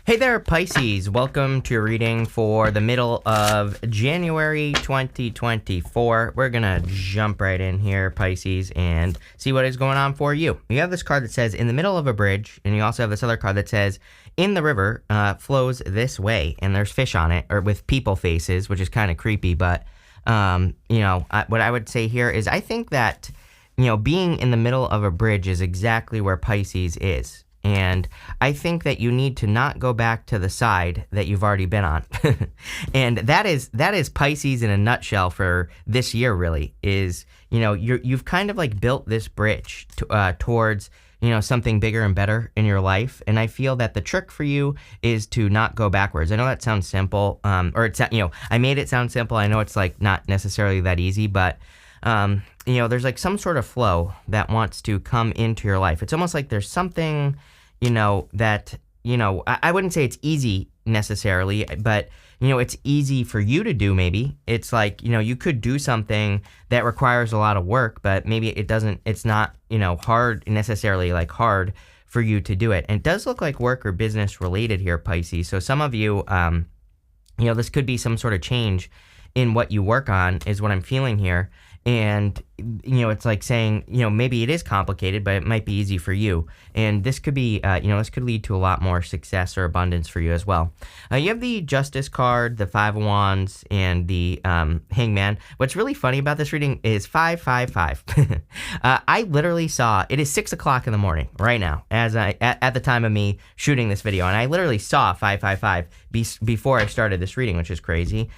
Hey there, Pisces. Welcome to your reading for the middle of January 2024. We're going to jump right in here, Pisces, and see what is going on for you. You have this card that says, in the middle of a bridge, and you also have this other card that says, in the river flows this way, and there's fish on it, or with people faces, which is kind of creepy, but, what I would say here is I think that, being in the middle of a bridge is exactly where Pisces is. And I think that you need to not go back to the side that you've already been on. And that is Pisces in a nutshell for this year, really, is, you've kind of like built this bridge towards, something bigger and better in your life. And I feel that the trick for you is to not go backwards. I know that sounds simple, I made it sound simple. I know it's like not necessarily that easy, but there's like some sort of flow that wants to come into your life. It's almost like there's something, that, I wouldn't say it's easy necessarily, but, it's easy for you to do maybe. It's like, you could do something that requires a lot of work, but maybe it's not, hard necessarily like hard for you to do it. And it does look like work or business related here, Pisces. So some of you, this could be some sort of change in what you work on is what I'm feeling here. And, it's like saying, maybe it is complicated, but it might be easy for you. And this could be, this could lead to a lot more success or abundance for you as well. You have the Justice card, the Five of Wands, and the Hangman. What's really funny about this reading is 555. I literally saw, it is 6 o'clock in the morning right now, at the time of me shooting this video. And I literally saw 555 before I started this reading, which is crazy.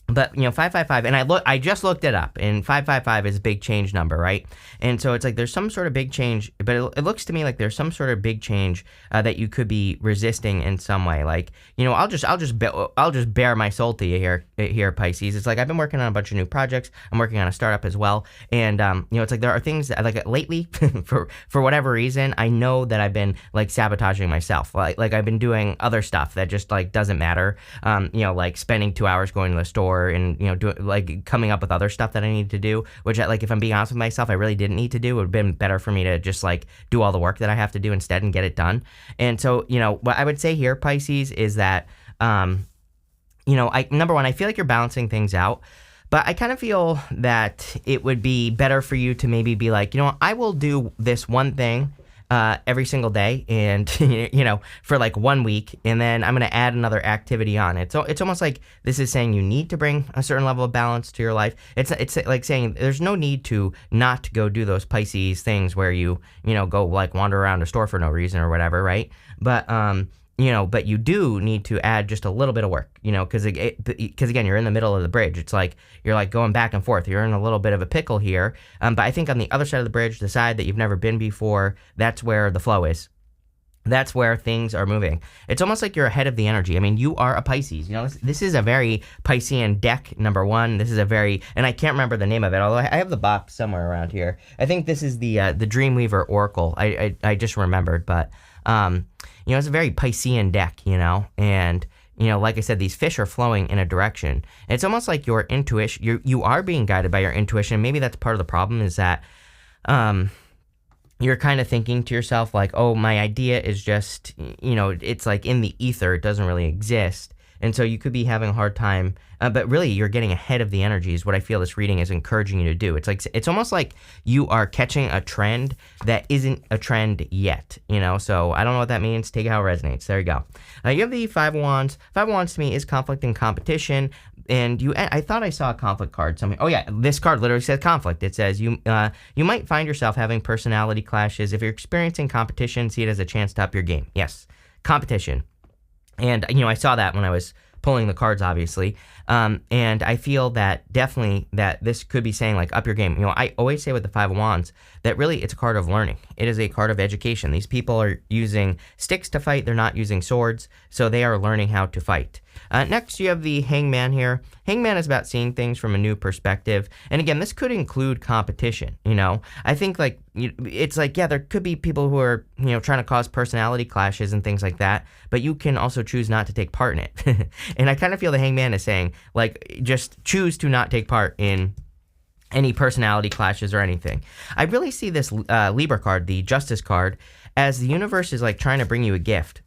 But 555, and I just looked it up, and 555 is a big change number, right? And so it's like there's some sort of big change, but it looks to me like there's some sort of big change that you could be resisting in some way. Like, I'll just bare my soul to you here, Pisces. It's like I've been working on a bunch of new projects. I'm working on a startup as well, and it's like there are things that, like lately, for whatever reason, I know that I've been like sabotaging myself. Like I've been doing other stuff that just like doesn't matter. Like spending 2 hours going to the store. And coming up with other stuff that I need to do, which like if I'm being honest with myself, I really didn't need to do. It would have been better for me to just like do all the work that I have to do instead and get it done. And so what I would say here, Pisces, is that number one, I feel like you're balancing things out. But I kind of feel that it would be better for you to maybe be like, I will do this one thing every single day, and for like 1 week, and then I'm going to add another activity on it. So it's almost like this is saying you need to bring a certain level of balance to your life. It's like saying there's no need to not go do those Pisces things where you go like wander around a store for no reason or whatever, right? But but you do need to add just a little bit of work, because again, you're in the middle of the bridge. It's like you're like going back and forth. You're in a little bit of a pickle here. But I think on the other side of the bridge, the side that you've never been before, that's where the flow is. That's where things are moving. It's almost like you're ahead of the energy. I mean, you are a Pisces. This is a very Piscean deck, number one. This is a very, and I can't remember the name of it, although I have the box somewhere around here. I think this is the Dreamweaver Oracle. I just remembered, but it's a very Piscean deck, and like I said, these fish are flowing in a direction. And it's almost like your intuition, you are being guided by your intuition. Maybe that's part of the problem, is that you're kind of thinking to yourself like, oh, my idea is just, it's like in the ether, it doesn't really exist. And so you could be having a hard time, but really you're getting ahead of the energies. What I feel this reading is encouraging you to do. It's almost like you are catching a trend that isn't a trend yet, so I don't know what that means. Take it how it resonates. There you go. You have the Five of Wands. Five of Wands to me is conflict and competition. And I thought I saw a conflict card somewhere. Oh yeah, this card literally says conflict. It says you might find yourself having personality clashes. If you're experiencing competition, see it as a chance to up your game. Yes, competition. And, I saw that when I was pulling the cards, obviously. And I feel that definitely that this could be saying like up your game. I always say with the Five of Wands that really it's a card of learning. It is a card of education. These people are using sticks to fight. They're not using swords. So they are learning how to fight. Next, you have the Hangman here. Hangman is about seeing things from a new perspective. And again, this could include competition, I think like, it's like, yeah, there could be people who are, trying to cause personality clashes and things like that, but you can also choose not to take part in it. And I kind of feel the Hangman is saying, like, just choose to not take part in any personality clashes or anything. I really see this Libra card, the Justice card, as the universe is like trying to bring you a gift.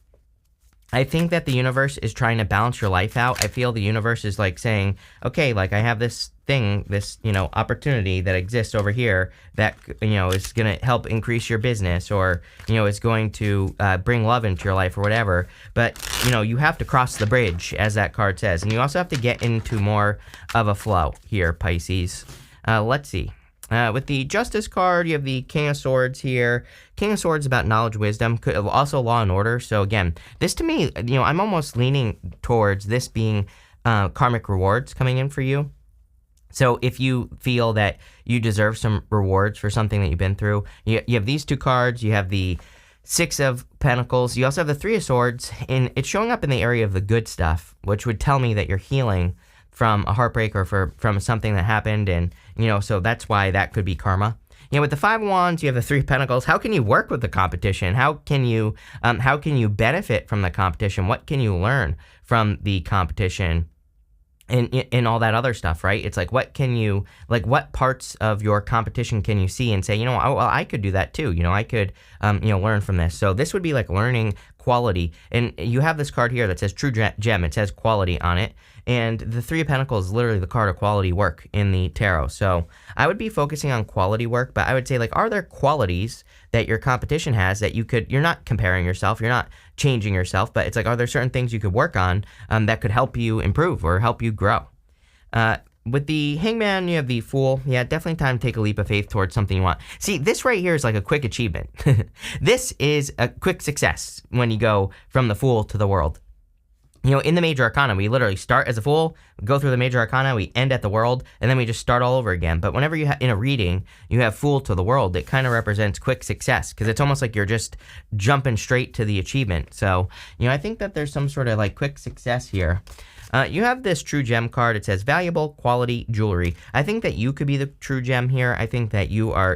I think that the universe is trying to balance your life out. I feel the universe is like saying, okay, like I have this thing, this, opportunity that exists over here that, is going to help increase your business or, is going to bring love into your life or whatever. But, you have to cross the bridge, as that card says. And you also have to get into more of a flow here, Pisces. Let's see. With the Justice card, you have the King of Swords here. King of Swords about knowledge, wisdom, also law and order. So again, this to me, I'm almost leaning towards this being karmic rewards coming in for you. So if you feel that you deserve some rewards for something that you've been through, you have these two cards. You have the Six of Pentacles. You also have the Three of Swords, and it's showing up in the area of the good stuff, which would tell me that you're healing from a heartbreak or from something that happened, and so that's why that could be karma. With the Five of Wands, you have the Three of Pentacles. How can you work with the competition? How can you benefit from the competition? What can you learn from the competition? And all that other stuff, right? It's like, what parts of your competition can you see and say, well, I could do that too. I could, learn from this. So this would be like learning quality. And you have this card here that says True Gem. It says quality on it. And the Three of Pentacles is literally the card of quality work in the tarot. So I would be focusing on quality work, but I would say, are there qualities that your competition has that you're not comparing yourself, you're not changing yourself, but it's like, are there certain things you could work on that could help you improve or help you grow? With the Hangman, you have the Fool. Yeah, definitely time to take a leap of faith towards something you want. See, this right here is like a quick achievement. This is a quick success when you go from the Fool to the World. In the Major Arcana, we literally start as a Fool, go through the Major Arcana, we end at the World, and then we just start all over again. But whenever in a reading, you have Fool to the World, it kind of represents quick success, because it's almost like you're just jumping straight to the achievement. So, I think that there's some sort of like quick success here. You have this True Gem card. It says valuable quality jewelry. I think that you could be the true gem here. I think that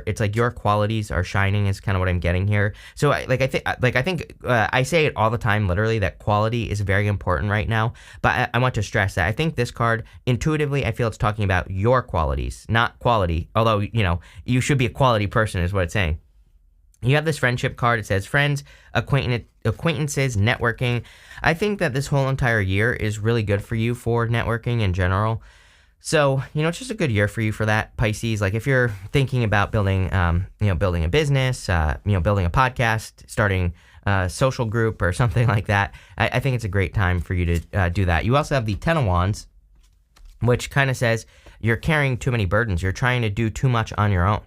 it's like your qualities are shining is kind of what I'm getting here. So I think I say it all the time, literally, that quality is very important right now. But I want to stress that I think this card, intuitively, I feel it's talking about your qualities, not quality. Although, you should be a quality person is what it's saying. You have this Friendship card. It says friends, acquaintances, networking. I think that this whole entire year is really good for you for networking in general. So, it's just a good year for you for that, Pisces. Like if you're thinking about building, building a business, building a podcast, starting a social group or something like that, I think it's a great time for you to do that. You also have the Ten of Wands, which kind of says you're carrying too many burdens. You're trying to do too much on your own.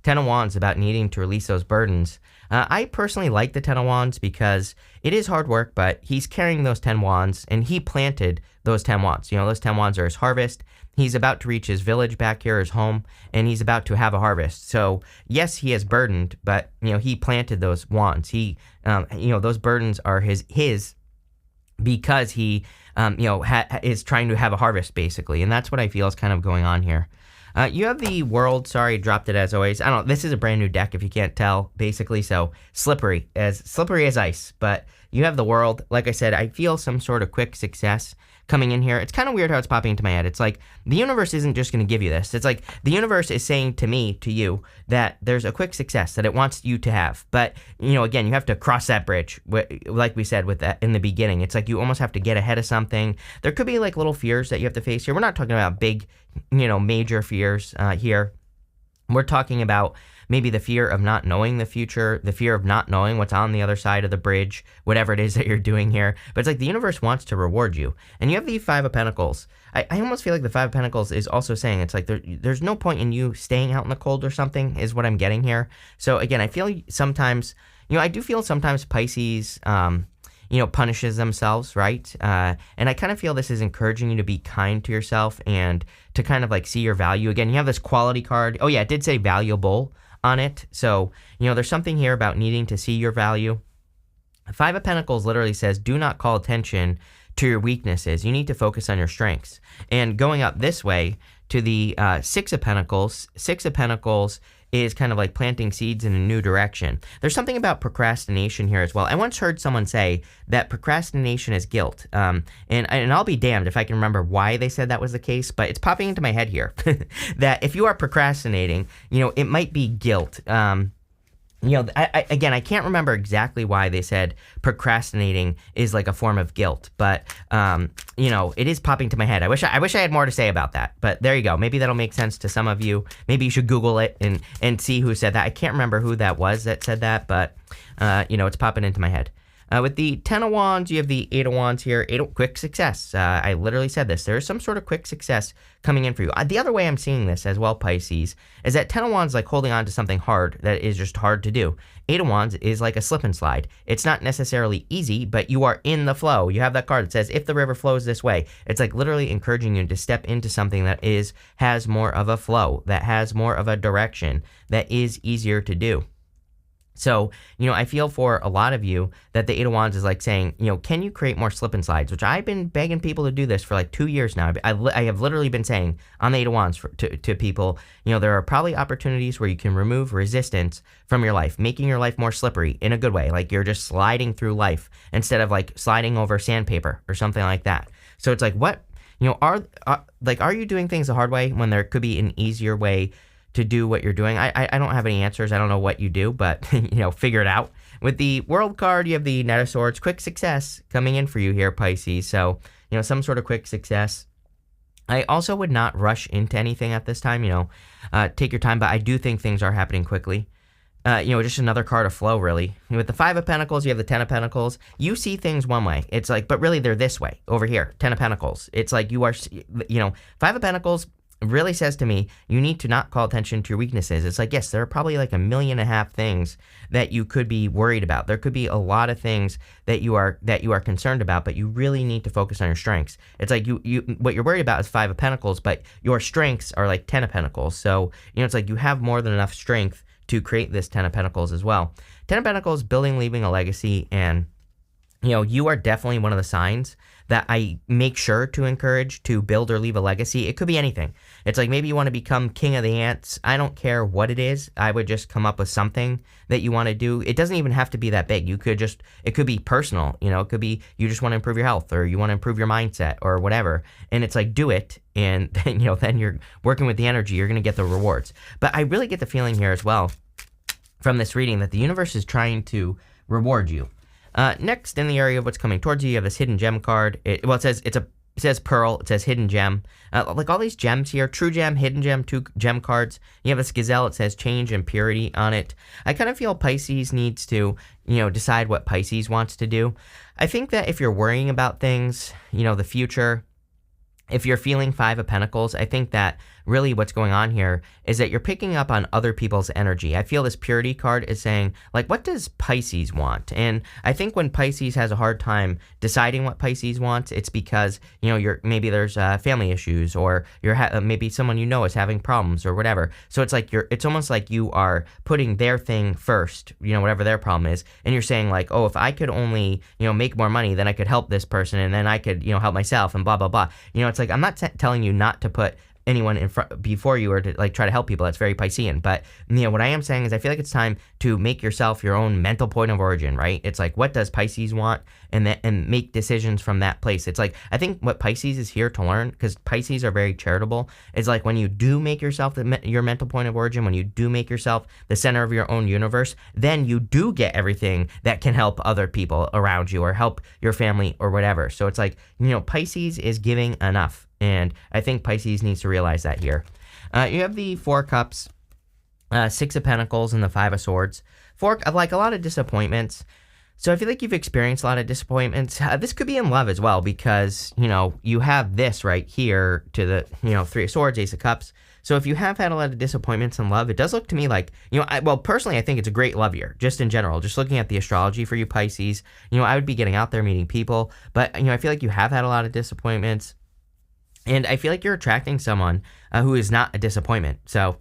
Ten of Wands about needing to release those burdens. I personally like the Ten of Wands because it is hard work, but he's carrying those 10 wands, and he planted those 10 wands. Those 10 wands are his harvest. He's about to reach his village back here, his home, and he's about to have a harvest. So, yes, he is burdened, but, he planted those wands. He, those burdens are his because he, is trying to have a harvest, basically. And that's what I feel is kind of going on here. You have the World. Sorry, dropped it as always. I don't know. This is a brand new deck, if you can't tell, basically. So slippery as ice. But you have the World. Like I said, I feel some sort of quick success coming in here. It's kind of weird how it's popping into my head. It's like the universe isn't just going to give you this. It's like the universe is saying to me, to you, that there's a quick success that it wants you to have. But, again, you have to cross that bridge. Like we said with that in the beginning, it's like you almost have to get ahead of something. There could be like little fears that you have to face here. We're not talking about big, major fears here. We're talking about maybe the fear of not knowing the future, the fear of not knowing what's on the other side of the bridge, whatever it is that you're doing here. But it's like the universe wants to reward you. And you have the Five of Pentacles. I almost feel like the Five of Pentacles is also saying it's like there's no point in you staying out in the cold or something is what I'm getting here. So again, I feel sometimes, I do feel sometimes Pisces, punishes themselves, right? And I kind of feel this is encouraging you to be kind to yourself and to kind of like see your value. Again, you have this quality card. Oh yeah, it did say valuable on it. So, there's something here about needing to see your value. Five of Pentacles literally says, do not call attention to your weaknesses. You need to focus on your strengths. And going up this way to the Six of Pentacles is kind of like planting seeds in a new direction. There's something about procrastination here as well. I once heard someone say that procrastination is guilt. And I'll be damned if I can remember why they said that was the case, but it's popping into my head here that if you are procrastinating, it might be guilt. Again, I can't remember exactly why they said procrastinating is like a form of guilt, but it is popping to my head. I wish I had more to say about that, but there you go. Maybe that'll make sense to some of you. Maybe you should Google it and see who said that. I can't remember who that was that said that, but it's popping into my head. With the 10 of Wands, you have the 8 of Wands here. Quick success. I literally said this. There is some sort of quick success coming in for you. The other way I'm seeing this as well, Pisces, is that 10 of Wands is like holding on to something hard that is just hard to do. 8 of Wands is like a slip and slide. It's not necessarily easy, but you are in the flow. You have that card that says, if the river flows this way. It's like literally encouraging you to step into something that has more of a flow, that has more of a direction, that is easier to do. So, I feel for a lot of you that the 8 of Wands is like saying, can you create more slip and slides? Which I've been begging people to do this for like 2 years now. I have literally been saying on the 8 of Wands to people, there are probably opportunities where you can remove resistance from your life, making your life more slippery in a good way. Like you're just sliding through life instead of like sliding over sandpaper or something like that. So it's like, what, are you doing things the hard way when there could be an easier way to do what you're doing? I don't have any answers. I don't know what you do, but figure it out. With the World card, you have the Knight of Swords. Quick success coming in for you here, Pisces. So some sort of quick success. I also would not rush into anything at this time. Take your time, but I do think things are happening quickly. Just another card of flow, really. With the 5 of Pentacles, you have the 10 of Pentacles. You see things one way. It's like, but really they're this way over here. 10 of Pentacles. It's like you are, 5 of Pentacles really says to me, you need to not call attention to your weaknesses. It's like, yes, there are probably like 1.5 million things that you could be worried about. There could be a lot of things that you are concerned about, but you really need to focus on your strengths. It's like what you're worried about is 5 of Pentacles, but your strengths are like 10 of Pentacles. So, it's like you have more than enough strength to create this 10 of Pentacles as well. 10 of Pentacles, building, leaving a legacy, and you are definitely one of the signs that I make sure to encourage to build or leave a legacy. It could be anything. It's like maybe you want to become king of the ants. I don't care what it is. I would just come up with something that you want to do. It doesn't even have to be that big. It could be personal. It could be you just want to improve your health or you want to improve your mindset or whatever. And it's like, do it. And then, then you're working with the energy. You're going to get the rewards. But I really get the feeling here as well from this reading that the universe is trying to reward you. Next, in the area of what's coming towards you, you have this hidden gem card. It says pearl. It says hidden gem. Like all these gems here, true gem, hidden gem, 2 gem cards. You have this gazelle. It says change and purity on it. I kind of feel Pisces needs to, decide what Pisces wants to do. I think that if you're worrying about things, the future, if you're feeling 5 of Pentacles, I think that really what's going on here is that you're picking up on other people's energy. I feel this purity card is saying, like, what does Pisces want? And I think when Pisces has a hard time deciding what Pisces wants, it's because, maybe there's family issues or maybe someone is having problems or whatever. So it's like it's almost like you are putting their thing first, whatever their problem is. And you're saying like, oh, if I could only, make more money, then I could help this person and then I could, help myself and blah, blah, blah. It's like, I'm not telling you not to put anyone in front before you or to like try to help people. That's very Piscean. But what I am saying is I feel like it's time to make yourself your own mental point of origin, right? It's like, what does Pisces want? And make decisions from that place. It's like, I think what Pisces is here to learn, because Pisces are very charitable, is like when you do make yourself your mental point of origin, when you do make yourself the center of your own universe, then you do get everything that can help other people around you or help your family or whatever. So it's like, Pisces is giving enough. And I think Pisces needs to realize that here. You have the 4 cups, 6 of Pentacles, and the 5 of Swords. 4, like a lot of disappointments. So I feel like you've experienced a lot of disappointments. This could be in love as well because, you have this right here to the, 3 of Swords, Ace of Cups. So if you have had a lot of disappointments in love, it does look to me like, personally, I think it's a great love year, just in general. Just looking at the astrology for you, Pisces, I would be getting out there, meeting people. But, I feel like you have had a lot of disappointments. And I feel like you're attracting someone who is not a disappointment. So,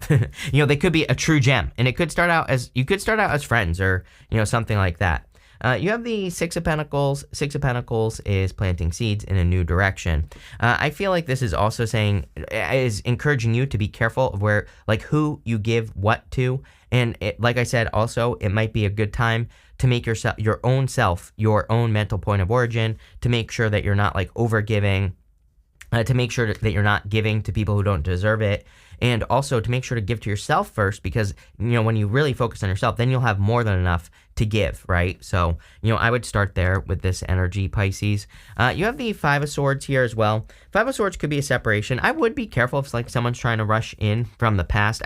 they could be a true gem. And you could start out as friends or, something like that. You have the 6 of Pentacles. 6 of Pentacles is planting seeds in a new direction. I feel like this is also is encouraging you to be careful of who you give what to. And like I said, also, it might be a good time to make your own self, your own mental point of origin, to make sure that you're not over giving. To make sure that you're not giving to people who don't deserve it. and also to make sure to give to yourself first, because, when you really focus on yourself, then you'll have more than enough to give, right? So, I would start there with this energy, Pisces. You have the Five of Swords here as well. Five of Swords could be a separation. I would be careful if like someone's trying to rush in from the past.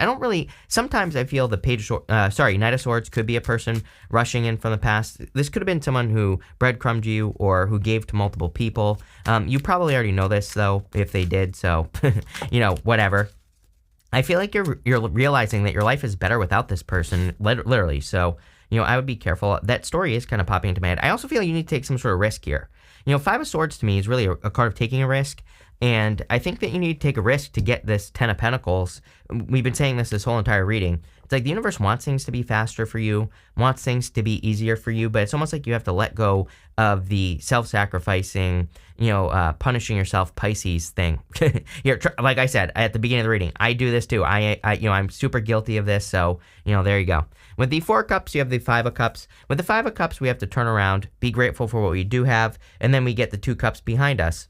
Sometimes I feel the Knight of Swords could be a person rushing in from the past. This could have been someone who breadcrumbed you or who gave to multiple people. You probably already know this though, if they did, so, whatever. I feel like you're realizing that your life is better without this person, literally, so, I would be careful. That story is kind of popping into my head. I also feel like you need to take some sort of risk here. Five of Swords to me is really a card of taking a risk, and I think that you need to take a risk to get this Ten of Pentacles. We've been saying this whole entire reading. It's like the universe wants things to be faster for you, wants things to be easier for you, but it's almost like you have to let go of the self-sacrificing, punishing yourself Pisces thing. Here, like I said at the beginning of the reading, I do this too. I'm super guilty of this, so, there you go. With the Four of Cups, you have the Five of Cups. With the Five of Cups, we have to turn around, be grateful for what we do have, and then we get the Two Cups behind us.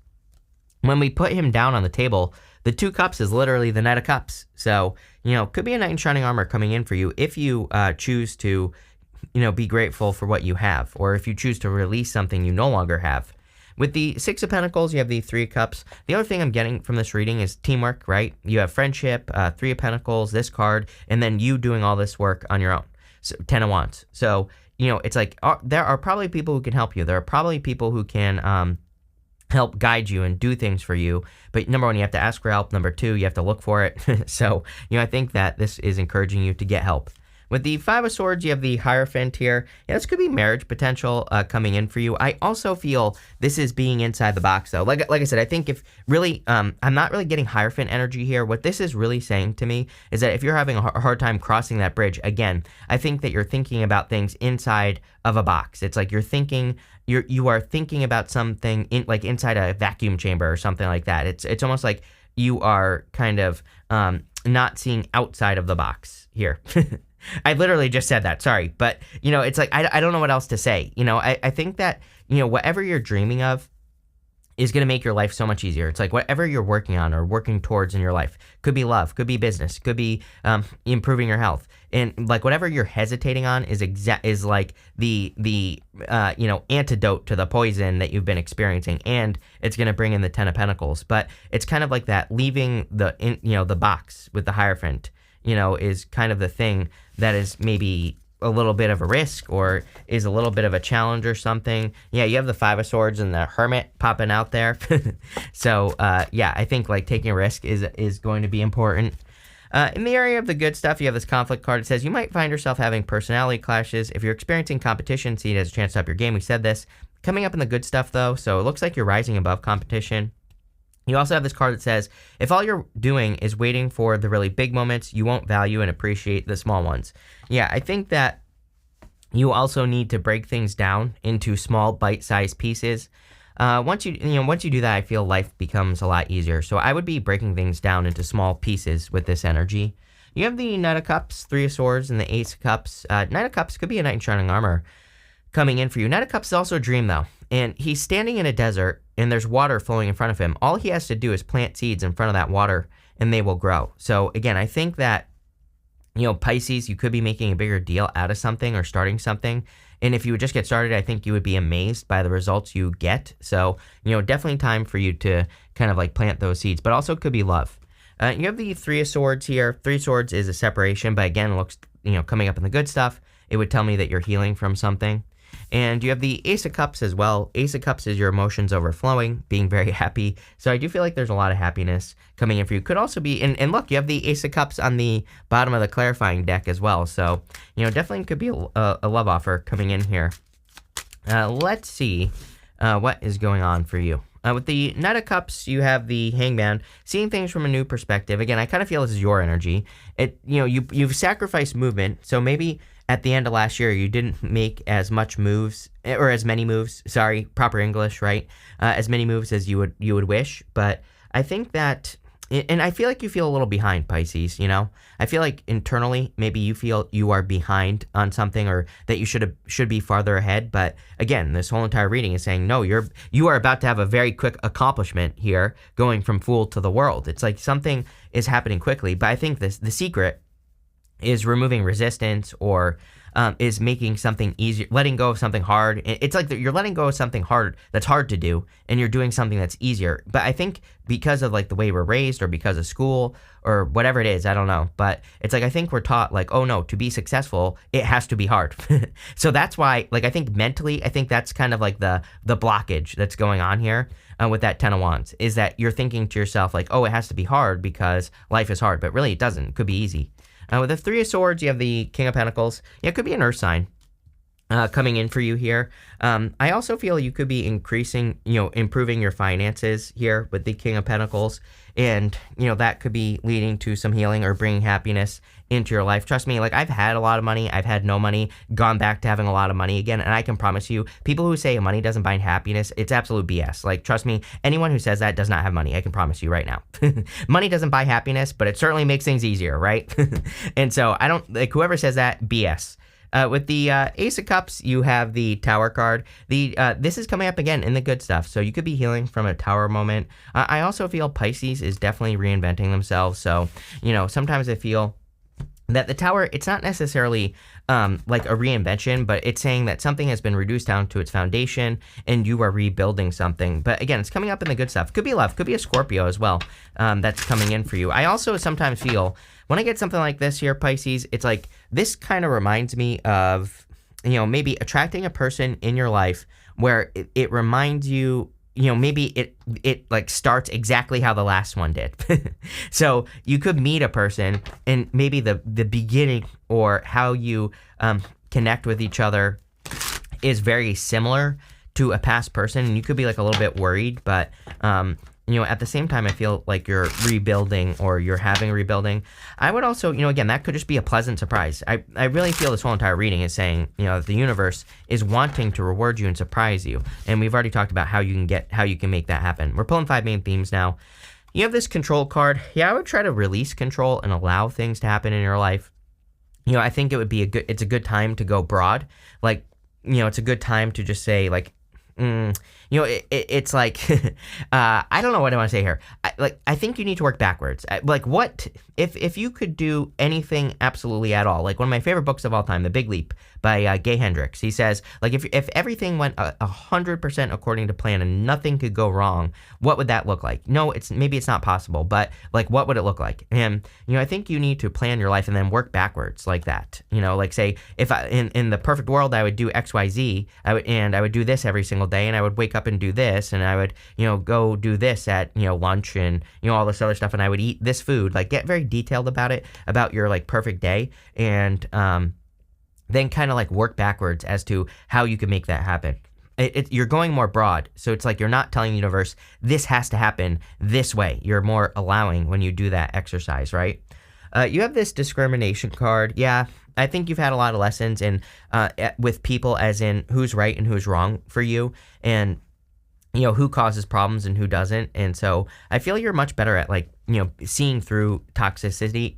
When we put him down on the table, the Two Cups is literally the Knight of Cups. So, could be a Knight in Shining Armor coming in for you if you choose to, be grateful for what you have, or if you choose to release something you no longer have. With the Six of Pentacles, you have the Three of Cups. The other thing I'm getting from this reading is teamwork, right? You have friendship, Three of Pentacles, this card, and then you doing all this work on your own. So, Ten of Wands. So, it's like there are probably people who can help you. There are probably people who can help guide you and do things for you. But number one, you have to ask for help. Number two, you have to look for it. So, I think that this is encouraging you to get help. With the Five of Swords, you have the Hierophant here. Yeah, this could be marriage potential coming in for you. I also feel this is being inside the box, though. Like I said, I think if really, I'm not really getting Hierophant energy here. What this is really saying to me is that if you're having a hard time crossing that bridge, again, I think that you're thinking about things inside of a box. It's like you are thinking about something inside a vacuum chamber or something like that. It's almost like you are kind of not seeing outside of the box here. I literally just said that, sorry. But, it's like, I don't know what else to say. I think that, whatever you're dreaming of is going to make your life so much easier. It's like whatever you're working on or working towards in your life, could be love, could be business, could be improving your health. And like whatever you're hesitating on is like the antidote to the poison that you've been experiencing. And it's going to bring in the Ten of Pentacles. But it's kind of like that, leaving the box with the Hierophant, is kind of the thing that is maybe a little bit of a risk or is a little bit of a challenge or something. Yeah, you have the Five of Swords and the Hermit popping out there. So, I think like taking a risk is going to be important. In the area of the good stuff, you have this conflict card. It says you might find yourself having personality clashes. If you're experiencing competition, see it as a chance to up your game. We said this. Coming up in the good stuff, though, so it looks like you're rising above competition. You also have this card that says, if all you're doing is waiting for the really big moments, you won't value and appreciate the small ones. Yeah, I think that you also need to break things down into small bite-sized pieces. Once you do that, I feel life becomes a lot easier. So I would be breaking things down into small pieces with this energy. You have the Knight of Cups, Three of Swords, and the Ace of Cups. Knight of Cups could be a Knight in Shining Armor coming in for you. Knight of Cups is also a dream, though. And he's standing in a desert, and there's water flowing in front of him. All he has to do is plant seeds in front of that water, and they will grow. So, again, I think that, Pisces, you could be making a bigger deal out of something or starting something. And if you would just get started, I think you would be amazed by the results you get. So, definitely time for you to kind of like plant those seeds. But also could be love. You have the Three of Swords here. Three of Swords is a separation, but again, it looks, coming up in the good stuff. It would tell me that you're healing from something. And you have the Ace of Cups as well. Ace of Cups is your emotions overflowing, being very happy. So I do feel like there's a lot of happiness coming in for you. Could also be, and look, you have the Ace of Cups on the bottom of the clarifying deck as well. So, definitely could be a love offer coming in here. Let's see what is going on for you. With the Knight of Cups, you have the Hangman, seeing things from a new perspective. Again, I kind of feel this is your energy. You've sacrificed movement, so maybe at the end of last year, you didn't make as many moves, sorry, proper English, right? As many moves as you would wish. But I think that and I feel like you feel a little behind, Pisces, you know? I feel like internally, maybe you feel you are behind on something or that you should be farther ahead. But again, this whole entire reading is saying, no, you are about to have a very quick accomplishment here, going from Fool to the World. It's like something is happening quickly. But I think the secret is removing resistance, or is making something easier, letting go of something hard. It's like you're letting go of something hard that's hard to do, and you're doing something that's easier. But I think because of like the way we're raised, or because of school, or whatever it is, I don't know. But it's like I think we're taught like, oh no, to be successful, it has to be hard. So that's why, like, I think mentally, I think that's kind of like the blockage that's going on here. With that 10 of Wands, is that you're thinking to yourself like, oh, it has to be hard because life is hard, but really it doesn't. It could be easy. With the Three of Swords, you have the King of Pentacles. Yeah, it could be an earth sign coming in for you here. I also feel you could be improving your finances here with the King of Pentacles. And, that could be leading to some healing or bringing happiness into your life. Trust me, like, I've had a lot of money, I've had no money, gone back to having a lot of money again, and I can promise you, people who say money doesn't buy happiness, it's absolute BS. Like, trust me, anyone who says that does not have money. I can promise you right now. Money doesn't buy happiness, but it certainly makes things easier, right? And so I don't, like, whoever says that, BS. With the Ace of Cups, you have the Tower card. This is coming up again in the good stuff, so you could be healing from a Tower moment. I also feel Pisces is definitely reinventing themselves, so, sometimes I feel that the Tower, it's not necessarily like a reinvention, but it's saying that something has been reduced down to its foundation and you are rebuilding something. But again, it's coming up in the good stuff. Could be love, could be a Scorpio as well, that's coming in for you. I also sometimes feel when I get something like this here, Pisces, it's like this kind of reminds me of, maybe attracting a person in your life where it reminds you, maybe it like starts exactly how the last one did. So you could meet a person and maybe the beginning or how you connect with each other is very similar to a past person, and you could be like a little bit worried, but at the same time, I feel like you're rebuilding or you're having a rebuilding. I would also, again, that could just be a pleasant surprise. I really feel this whole entire reading is saying, that the universe is wanting to reward you and surprise you. And we've already talked about how you can make that happen. We're pulling 5 main themes now. You have this control card. Yeah, I would try to release control and allow things to happen in your life. I think it's a good time to go broad. Like, it's a good time to just say like, it's like, I don't know what I want to say here. I think you need to work backwards. Like, what if you could do anything absolutely at all? Like, one of my favorite books of all time, The Big Leap by Gay Hendricks. He says, like, if everything went 100% according to plan and nothing could go wrong, what would that look like? No, maybe it's not possible, but like, what would it look like? And I think you need to plan your life and then work backwards like that. Like, say, if in the perfect world I would do X, Y, Z, I would do this every single day, and I would wake up and do this, and I would go do this at lunch, and all this other stuff, and I would eat this food. Like, get very detailed about it, about your like perfect day, and then kind of like work backwards as to how you can make that happen. You're going more broad, so it's like you're not telling the universe this has to happen this way. You're more allowing when you do that exercise, right? You have this discrimination card. Yeah, I think you've had a lot of lessons with people, as in who's right and who's wrong for you, and who causes problems and who doesn't. And so I feel you're much better at like, seeing through toxicity,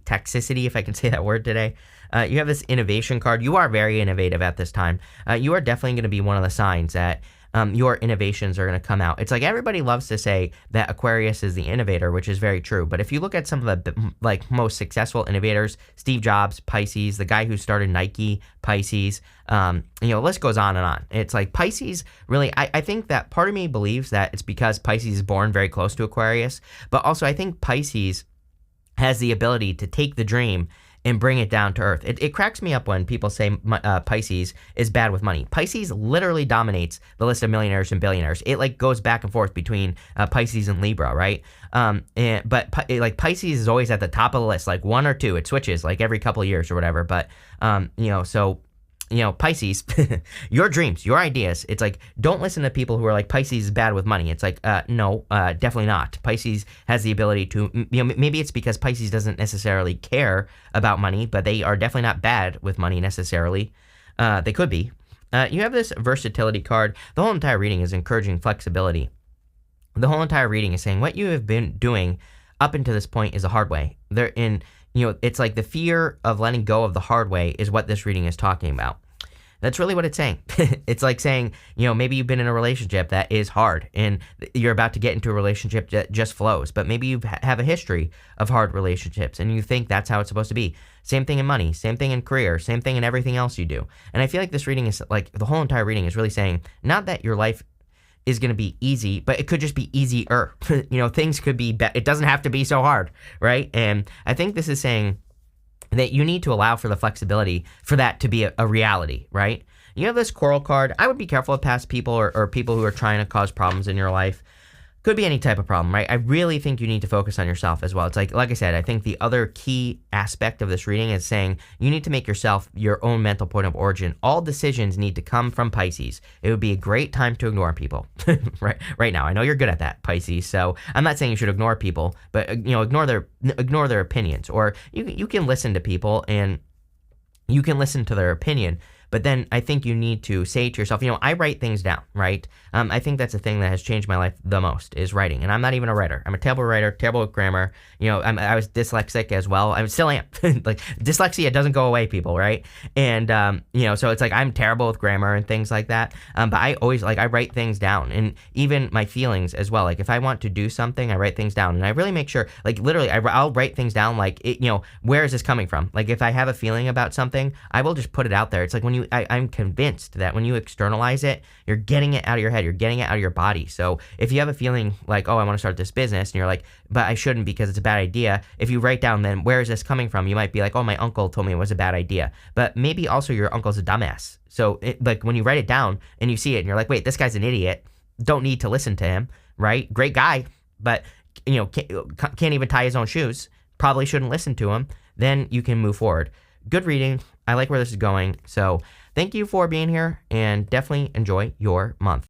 if I can say that word today. You have this innovation card. You are very innovative at this time. You are definitely going to be one of the signs that your innovations are going to come out. It's like everybody loves to say that Aquarius is the innovator, which is very true. But if you look at some of the like most successful innovators, Steve Jobs, Pisces, the guy who started Nike, Pisces, the list goes on and on. It's like Pisces really, I think that part of me believes that it's because Pisces is born very close to Aquarius, but also I think Pisces has the ability to take the dream and bring it down to earth. It cracks me up when people say Pisces is bad with money. Pisces literally dominates the list of millionaires and billionaires. It like goes back and forth between Pisces and Libra, right? But Pisces is always at the top of the list, like 1 or 2. It switches like every couple of years or whatever. But Pisces, your dreams, your ideas. It's like, don't listen to people who are like, Pisces is bad with money. It's like, no, definitely not. Pisces has the ability to, maybe it's because Pisces doesn't necessarily care about money, but they are definitely not bad with money necessarily. They could be. You have this versatility card. The whole entire reading is encouraging flexibility. The whole entire reading is saying what you have been doing up until this point is the hard way. It's like the fear of letting go of the hard way is what this reading is talking about. That's really what it's saying. It's like saying, maybe you've been in a relationship that is hard and you're about to get into a relationship that just flows, but maybe you have a history of hard relationships and you think that's how it's supposed to be. Same thing in money, same thing in career, same thing in everything else you do. And I feel like this reading is like the whole entire reading is really saying not that your life is going to be easy, but it could just be easier. Things could be it doesn't have to be so hard, right? And I think this is saying that you need to allow for the flexibility for that to be a reality, right? You have this coral card. I would be careful with past people or people who are trying to cause problems in your life. Could be any type of problem, right? I really think you need to focus on yourself as well. It's like I said, I think the other key aspect of this reading is saying you need to make yourself your own mental point of origin. All decisions need to come from Pisces. It would be a great time to ignore people right now. I know you're good at that, Pisces. So I'm not saying you should ignore people, but ignore their opinions. Or you can listen to people and you can listen to their opinion. But then I think you need to say to yourself, I write things down, right? I think that's the thing that has changed my life the most is writing. And I'm not even a writer. I'm a terrible writer, terrible with grammar. I was dyslexic as well. I still am. Like dyslexia doesn't go away, people, right? And, so it's like I'm terrible with grammar and things like that. But I always I write things down and even my feelings as well. Like if I want to do something, I write things down and I really make sure, literally, I'll write things down where is this coming from? Like if I have a feeling about something, I will just put it out there. It's like when I'm convinced that when you externalize it, you're getting it out of your head, you're getting it out of your body. So if you have a feeling like, oh, I want to start this business, and you're like, but I shouldn't because it's a bad idea. If you write down, then where is this coming from? You might be like, oh, my uncle told me it was a bad idea. But maybe also your uncle's a dumbass. So when you write it down and you see it and you're like, wait, this guy's an idiot. Don't need to listen to him, right? Great guy, but can't even tie his own shoes. Probably shouldn't listen to him. Then you can move forward. Good reading. I like where this is going. So thank you for being here and definitely enjoy your month.